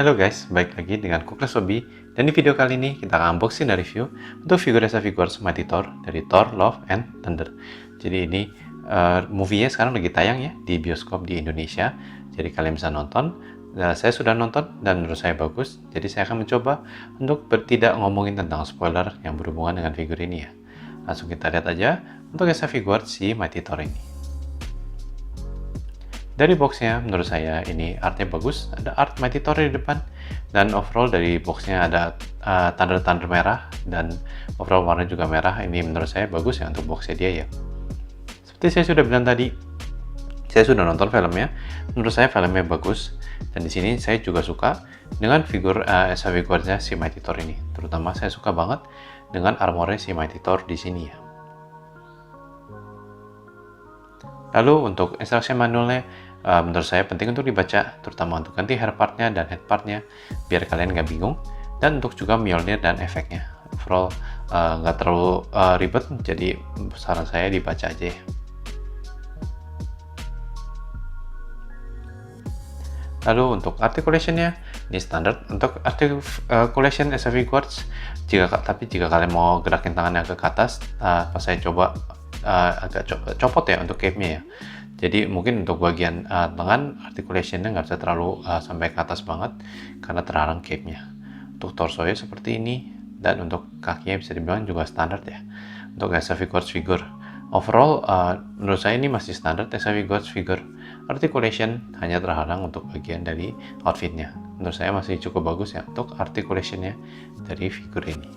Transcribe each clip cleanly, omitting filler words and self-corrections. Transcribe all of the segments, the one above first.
Halo guys, balik lagi dengan Kuklas Hobby. Dan di video kali ini kita akan unboxing dan review untuk figur SF Figures Mighty Thor dari Thor, Love, and Thunder. Jadi ini movie-nya sekarang lagi tayang ya di bioskop di Indonesia. Jadi kalian bisa nonton. Nah, saya sudah nonton dan menurut saya bagus. Jadi saya akan mencoba untuk tidak ngomongin tentang spoiler yang berhubungan dengan figur ini ya. Langsung kita lihat aja untuk SF Figures si Mighty Thor ini. Dari boxnya menurut saya ini artnya bagus, ada art Mighty Thor di depan, dan overall dari boxnya ada tanda-tanda merah, dan overall warna juga merah. Ini menurut saya bagus ya untuk boxnya dia ya. Seperti saya sudah bilang tadi, saya sudah nonton filmnya, menurut saya filmnya bagus, dan di sini saya juga suka dengan figur SF figurnya si Mighty Thor ini. Terutama saya suka banget dengan armornya si Mighty Thor di sini ya. Lalu untuk instruction manualnya, menurut saya penting untuk dibaca, terutama untuk ganti hair partnya dan head partnya, biar kalian nggak bingung. Dan untuk juga Mjolnir dan efeknya. Overall nggak terlalu ribet, jadi saran saya dibaca aja ya. Lalu untuk articulationnya, ini standar untuk articulation SF Figures. Tapi jika kalian mau gerakin tangannya ke atas, pas saya coba agak copot ya untuk cape-nya ya. Jadi mungkin untuk bagian tangan articulationnya nggak bisa terlalu sampai ke atas banget karena terhalang cape-nya. Untuk torso-nya seperti ini, dan untuk kakinya bisa dibilang juga standar ya. Untuk SF Figures figure overall menurut saya ini masih standar SF Figures figure. Articulation hanya terhalang untuk bagian dari outfitnya. Menurut saya masih cukup bagus ya untuk articulationnya dari figur ini.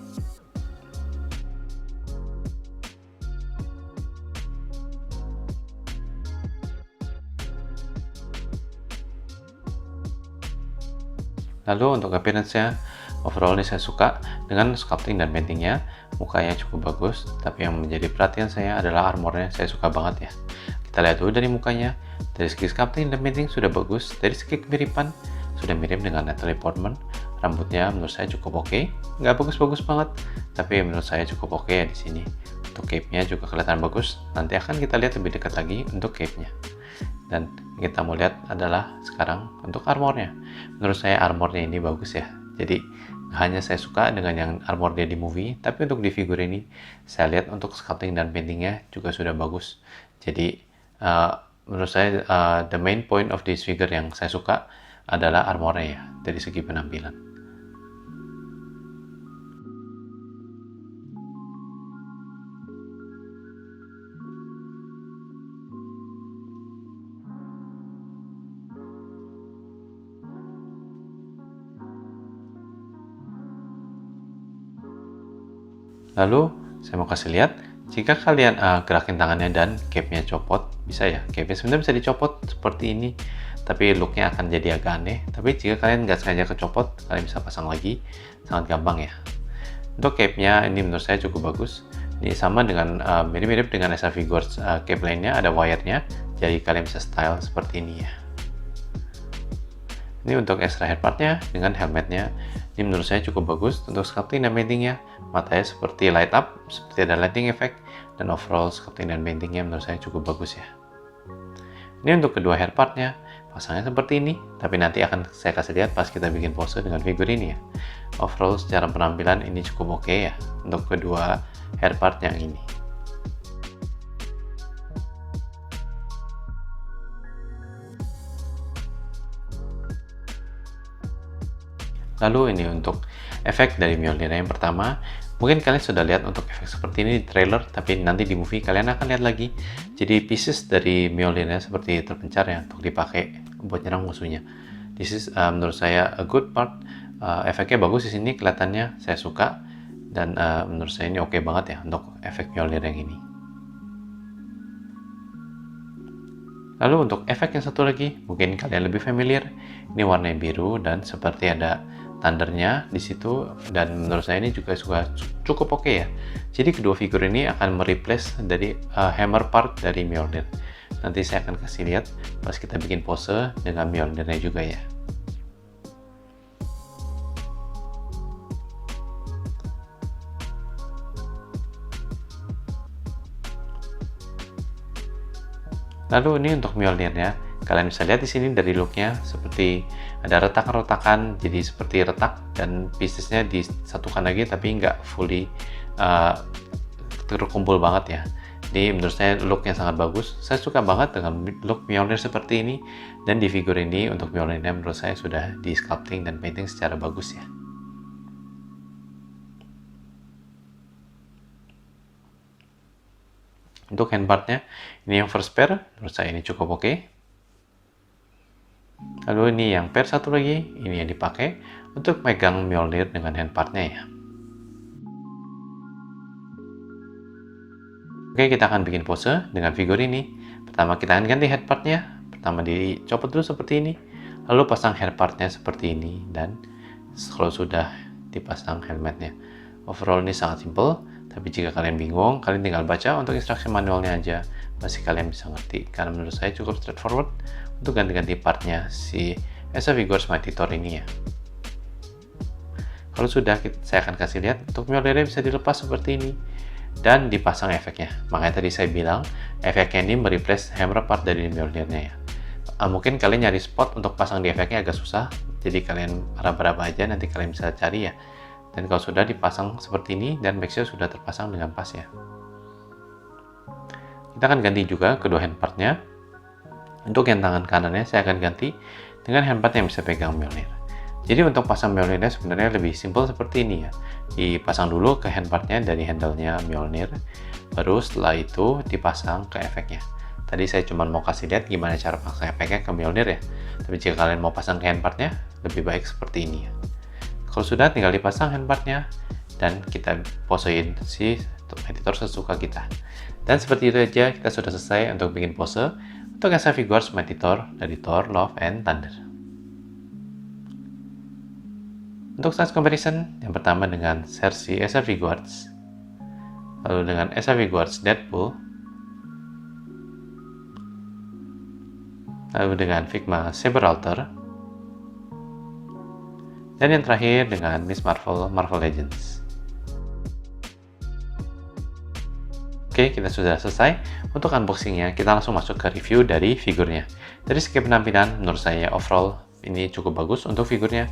Lalu untuk appearance-nya, overall ini saya suka dengan sculpting dan paintingnya. Mukanya cukup bagus, tapi yang menjadi perhatian saya adalah armornya. Saya suka banget ya. Kita lihat dulu dari mukanya. Dari segi sculpting dan painting sudah bagus. Dari segi kemiripan, sudah mirip dengan Natalie Portman. Rambutnya menurut saya cukup oke. Nggak bagus-bagus banget, tapi menurut saya cukup oke ya di sini. Untuk cape-nya juga kelihatan bagus. Nanti akan kita lihat lebih dekat lagi untuk cape-nya. Dan kita mau lihat adalah sekarang untuk armornya. Menurut saya armornya ini bagus ya. Jadi hanya saya suka dengan yang armor dia di movie, tapi untuk di figur ini saya lihat untuk sculpting dan paintingnya juga sudah bagus. Jadi menurut saya the main point of this figure yang saya suka adalah armornya ya dari segi penampilan. Lalu saya mau kasih lihat, jika kalian gerakin tangannya dan cape-nya copot, bisa ya, cape-nya sebenarnya bisa dicopot seperti ini, tapi look-nya akan jadi agak aneh. Tapi jika kalian nggak sengaja kecopot, kalian bisa pasang lagi, sangat gampang ya. Untuk cape-nya ini menurut saya cukup bagus. Ini sama dengan mirip-mirip dengan SF Figures cape lainnya, ada wire-nya, jadi kalian bisa style seperti ini ya. Ini untuk extra head part-nya dengan helmetnya. Ini menurut saya cukup bagus untuk sculpting dan paintingnya. Matanya seperti light up, seperti ada lighting effect, dan overall sculpting dan paintingnya menurut saya cukup bagus ya. Ini untuk kedua hair part-nya, pasangnya seperti ini, tapi nanti akan saya kasih lihat pas kita bikin pose dengan figur ini ya. Overall secara penampilan ini cukup oke ya untuk kedua hair part yang ini. Lalu ini untuk efek dari Mjolnir yang pertama, mungkin kalian sudah lihat untuk efek seperti ini di trailer, tapi nanti di movie kalian akan lihat lagi. Jadi pieces dari Mjolnirnya seperti terpencar ya untuk dipakai buat nyerang musuhnya. This is menurut saya a good part. Efeknya bagus di sini kelihatannya, saya suka, dan menurut saya ini oke banget ya untuk efek Mjolnir yang ini. Lalu untuk efek yang satu lagi, mungkin kalian lebih familiar. Ini warnanya biru dan seperti ada thundernya di situ, dan menurut saya ini juga cukup oke ya. Jadi kedua figur ini akan mereplace dari hammer part dari Mjolnir. Nanti saya akan kasih lihat pas kita bikin pose dengan Mjolnirnya juga ya. Lalu ini untuk Mjolnirnya, kalian bisa lihat di sini dari looknya seperti ada retakan-retakan, jadi seperti retak dan piecesnya disatukan lagi tapi nggak fully terkumpul banget ya. Jadi menurut saya look yang sangat bagus. Saya suka banget dengan look Mjolnir seperti ini, dan di figur ini untuk Mjolnirnya menurut saya sudah di sculpting dan painting secara bagus ya. Untuk handpartnya, ini yang first pair, menurut saya ini cukup oke. Lalu ini yang pair satu lagi, ini yang dipakai untuk megang Mjolnir dengan handpartnya ya. Oke, kita akan bikin pose dengan figur ini. Pertama kita akan ganti headpartnya. Pertama dicopot dulu seperti ini, lalu pasang headpartnya seperti ini, dan kalau sudah dipasang helmetnya. Overall ini sangat simple, tapi jika kalian bingung, kalian tinggal baca untuk instruksi manualnya aja, pasti kalian bisa ngerti. Karena menurut saya cukup straightforward untuk ganti-ganti partnya si Esa Vigors Mighty Thor ini ya. Kalau sudah, saya akan kasih lihat untuk Mjolnirnya bisa dilepas seperti ini dan dipasang efeknya. Makanya tadi saya bilang efeknya ini mereplace hammer part dari Mjolnirnya ya. Mungkin kalian nyari spot untuk pasang di efeknya agak susah, jadi kalian raba-raba aja, nanti kalian bisa cari ya. Dan kalau sudah dipasang seperti ini dan backsnya sudah terpasang dengan pas ya. Kita akan ganti juga kedua handpartnya. Untuk yang tangan kanannya saya akan ganti dengan handpart yang bisa pegang Mjolnir. Jadi untuk pasang Mjolnirnya sebenarnya lebih simple seperti ini ya. Dipasang dulu ke handpartnya dari handle-nya Mjolnir, baru setelah itu dipasang ke efeknya. Tadi saya cuma mau kasih lihat gimana cara pasang efeknya ke Mjolnir ya. Tapi jika kalian mau pasang ke handpartnya, lebih baik seperti ini ya. Kalau sudah, tinggal dipasang handpartnya dan kita posein si Mighty Thor sesuka kita. Dan seperti itu aja, kita sudah selesai untuk bikin pose untuk Esa Vigors Mighty Thor dari Thor Love and Thunder. Untuk size comparison, yang pertama dengan versi Esa Vigors, lalu dengan Esa Vigors Deadpool, lalu dengan Figma Saber Alter, dan yang terakhir dengan Miss Marvel Marvel Legends. Oke, kita sudah selesai. Untuk unboxingnya, kita langsung masuk ke review dari figurnya. Dari segi penampilan, menurut saya overall ini cukup bagus untuk figurnya.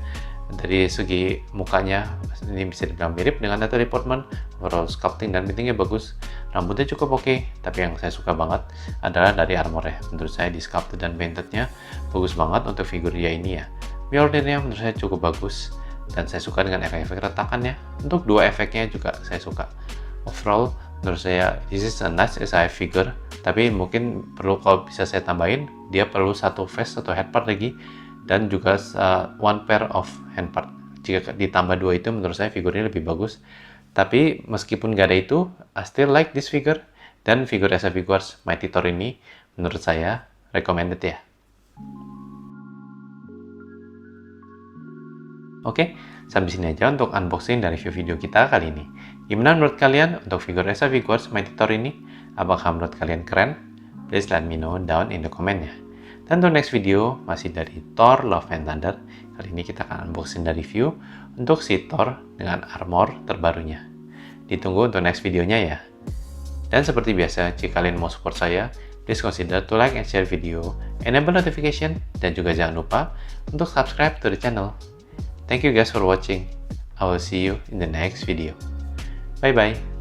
Dari segi mukanya, ini bisa dibilang mirip dengan Natalie Portman. Overall sculpting dan paintingnya bagus. Rambutnya cukup oke, tapi yang saya suka banget adalah dari armornya. Menurut saya di sculpted dan paintednya bagus banget untuk figur dia ini ya. Mjolnirnya menurut saya cukup bagus, dan saya suka dengan efek-efek retakannya. Untuk dua efeknya juga saya suka. Overall, menurut saya this is a nice SIF figure, tapi mungkin perlu, kalau bisa saya tambahin, dia perlu satu face atau headpart lagi, dan juga one pair of handpart. Jika ditambah dua itu, menurut saya figurnya lebih bagus. Tapi meskipun gak ada itu, I still like this figure, dan figur Esa Vigors Mighty Thor ini menurut saya recommended ya. Oke, sampai sini aja untuk unboxing dan review video kita kali ini. Gimana menurut kalian untuk figur Esa Vigors Mighty Thor ini? Apakah menurut kalian keren? Please let me know down in the comment ya. Dan untuk next video masih dari Thor Love and Thunder. Kali ini kita akan unboxing dan review untuk si Thor dengan armor terbarunya. Ditunggu untuk next videonya ya. Dan seperti biasa, jika kalian mau support saya, please consider to like and share video, enable notification, dan juga jangan lupa untuk subscribe to the channel. Thank you guys for watching. I will see you in the next video. Bye bye.